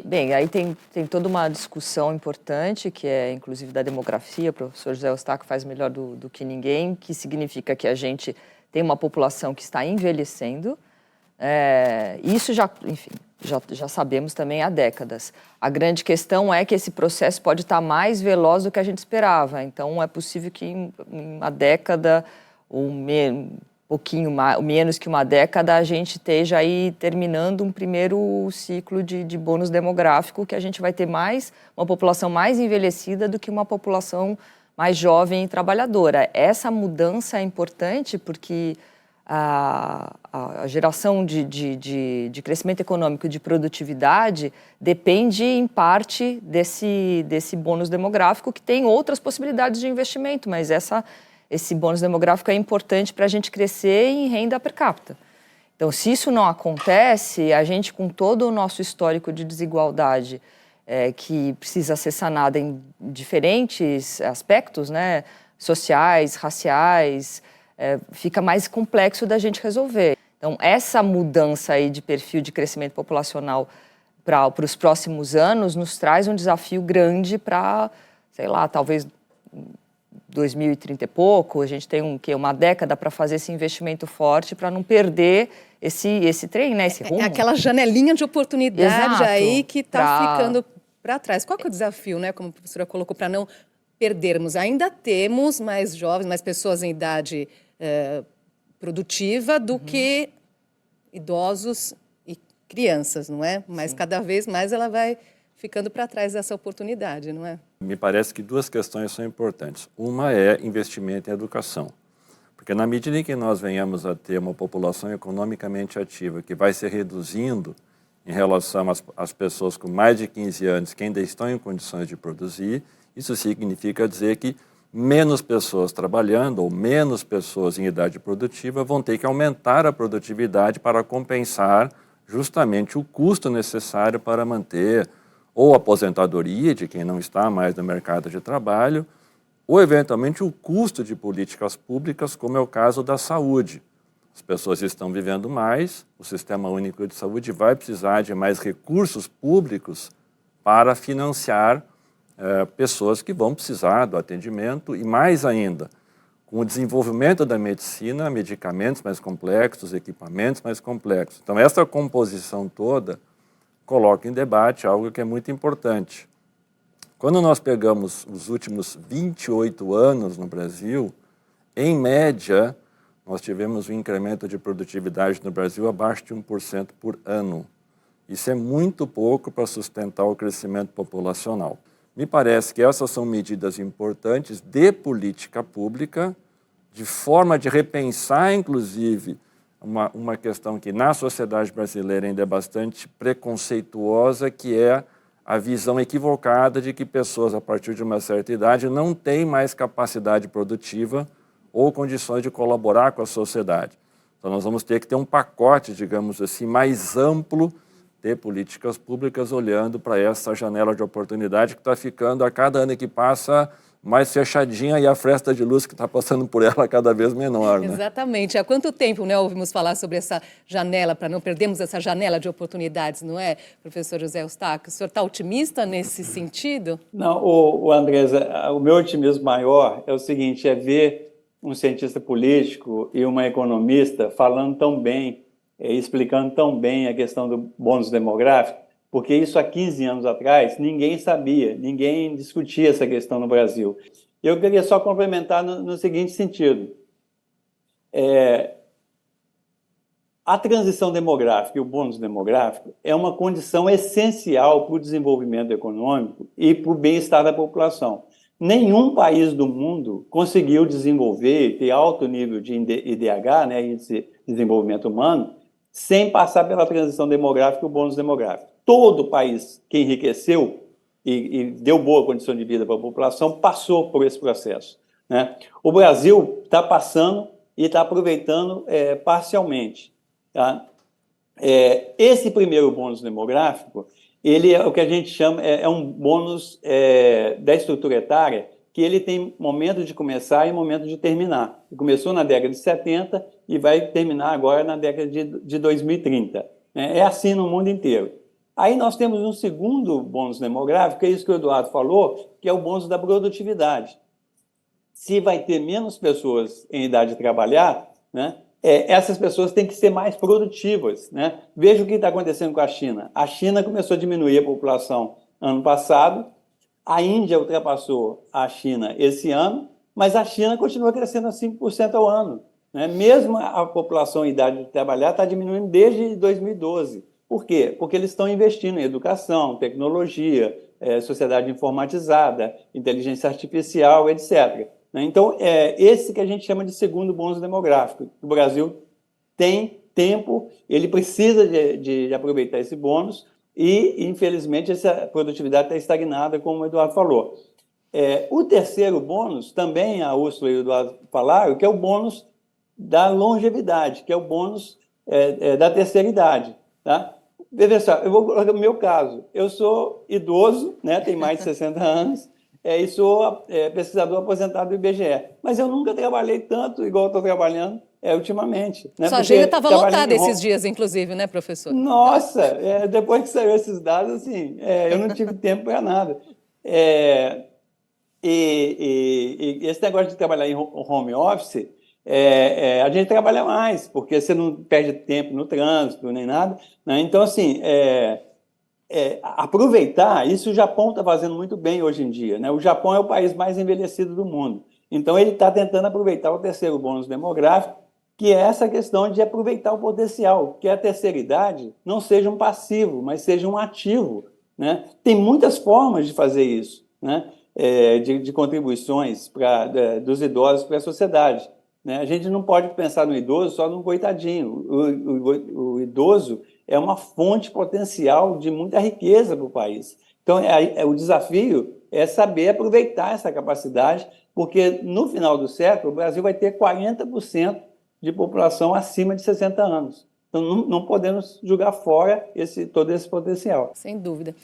bem, aí tem toda uma discussão importante, que é inclusive da demografia, o professor José Eustáquio faz melhor do que ninguém, que significa que a gente tem uma população que está envelhecendo. Isso enfim, já sabemos também há décadas. A grande questão é que esse processo pode estar mais veloz do que a gente esperava. Então, é possível que em uma década, ou pouquinho menos que uma década, a gente esteja aí terminando um primeiro ciclo de bônus demográfico, que a gente vai ter uma população mais envelhecida do que uma população mais jovem e trabalhadora. Essa mudança é importante porque a geração de crescimento econômico e de produtividade depende, em parte, desse bônus demográfico, que tem outras possibilidades de investimento, mas esse bônus demográfico é importante para a gente crescer em renda per capita. Então, se isso não acontece, a gente, com todo o nosso histórico de desigualdade, que precisa ser sanada em diferentes aspectos, né, sociais, raciais, fica mais complexo da gente resolver. Então, essa mudança aí de perfil de crescimento populacional para os próximos anos nos traz um desafio grande para, sei lá, talvez 2030 e pouco, a gente tem uma década para fazer esse investimento forte para não perder esse trem, né, esse rumo. É aquela janelinha de oportunidade. Exato, aí que está ficando para trás. Qual que é o desafio, né, como a professora colocou, para não perdermos? Ainda temos mais jovens, mais pessoas em idade produtiva do que idosos e crianças, não é? Mas cada vez mais ela vai ficando para trás dessa oportunidade, não é? Me parece que duas questões são importantes. Uma é investimento em educação. Porque na medida em que nós venhamos a ter uma população economicamente ativa que vai se reduzindo em relação às pessoas com mais de 15 anos que ainda estão em condições de produzir, isso significa dizer que menos pessoas trabalhando ou menos pessoas em idade produtiva vão ter que aumentar a produtividade para compensar justamente o custo necessário para manter ou a aposentadoria de quem não está mais no mercado de trabalho, ou eventualmente o custo de políticas públicas, como é o caso da saúde. As pessoas estão vivendo mais, o Sistema Único de Saúde vai precisar de mais recursos públicos para financiar pessoas que vão precisar do atendimento e, mais ainda, com o desenvolvimento da medicina, medicamentos mais complexos, equipamentos mais complexos. Então, essa composição toda coloca em debate algo que é muito importante. Quando nós pegamos os últimos 28 anos no Brasil, em média, nós tivemos um incremento de produtividade no Brasil abaixo de 1% por ano. Isso é muito pouco para sustentar o crescimento populacional. Me parece que essas são medidas importantes de política pública, de forma de repensar, inclusive, uma questão que na sociedade brasileira ainda é bastante preconceituosa, que é a visão equivocada de que pessoas a partir de uma certa idade não têm mais capacidade produtiva ou condições de colaborar com a sociedade. Então nós vamos ter que ter um pacote, digamos assim, mais amplo de políticas públicas olhando para essa janela de oportunidade que está ficando a cada ano que passa mais fechadinha e a fresta de luz que está passando por ela cada vez menor. Né? Exatamente. Há quanto tempo, né, ouvimos falar sobre essa janela, para não perdermos essa janela de oportunidades, não é, professor José Eustáquio? O senhor está otimista nesse sentido? Não, Andresa, o meu otimismo maior é o seguinte, é ver um cientista político e uma economista falando tão bem, explicando tão bem a questão do bônus demográfico, porque isso há 15 anos atrás ninguém sabia, ninguém discutia essa questão no Brasil. Eu queria só complementar no seguinte sentido. A transição demográfica e o bônus demográfico é uma condição essencial para o desenvolvimento econômico e para o bem-estar da população. Nenhum país do mundo conseguiu desenvolver e ter alto nível de IDH, né, Índice de Desenvolvimento Humano, sem passar pela transição demográfica e o bônus demográfico. Todo país que enriqueceu e deu boa condição de vida para a população passou por esse processo. Né? O Brasil está passando e está aproveitando parcialmente. Tá? Esse primeiro bônus demográfico, ele é o que a gente chama, um bônus da estrutura etária, que ele tem momento de começar e momento de terminar. Ele começou na década de 70 e vai terminar agora na década de 2030. É assim no mundo inteiro. Aí nós temos um segundo bônus demográfico, que é isso que o Eduardo falou, que é o bônus da produtividade. Se vai ter menos pessoas em idade de trabalhar, né, essas pessoas têm que ser mais produtivas, né? Veja o que está acontecendo com a China. A China começou a diminuir a população ano passado, a Índia ultrapassou a China esse ano, mas a China continua crescendo a 5% ao ano, né? Mesmo a população em idade de trabalhar está diminuindo desde 2012. Por quê? Porque eles estão investindo em educação, tecnologia, sociedade informatizada, inteligência artificial, etc. Então, esse que a gente chama de segundo bônus demográfico. O Brasil tem tempo, ele precisa de aproveitar esse bônus e, infelizmente, essa produtividade está estagnada, como o Eduardo falou. O terceiro bônus, também a Úrsula e o Eduardo falaram, que é o bônus da longevidade, que é o bônus da terceira idade. Tá? Veja só, eu vou colocar o meu caso. Eu sou idoso, né, tenho mais de 60 anos, e sou pesquisador aposentado do IBGE. Mas eu nunca trabalhei tanto igual estou trabalhando ultimamente. Né? Sua agenda estava lotada esses dias, inclusive, né, professor? Nossa, depois que saiu esses dados, assim, eu não tive tempo para nada. E esse negócio de trabalhar em home office, a gente trabalha mais, porque você não perde tempo no trânsito, nem nada. Né? Então, assim, aproveitar, isso o Japão está fazendo muito bem hoje em dia. Né? O Japão é o país mais envelhecido do mundo. Então, ele está tentando aproveitar o terceiro bônus demográfico, que é essa questão de aproveitar o potencial, que a terceira idade não seja um passivo, mas seja um ativo. Né? Tem muitas formas de fazer isso, né? De contribuições dos idosos para a sociedade. Né? A gente não pode pensar no idoso só num coitadinho. O idoso é uma fonte potencial de muita riqueza para o país. Então, o desafio é saber aproveitar essa capacidade, porque no final do século o Brasil vai ter 40% de população acima de 60 anos. Então, não podemos jogar fora todo esse potencial. Sem dúvida.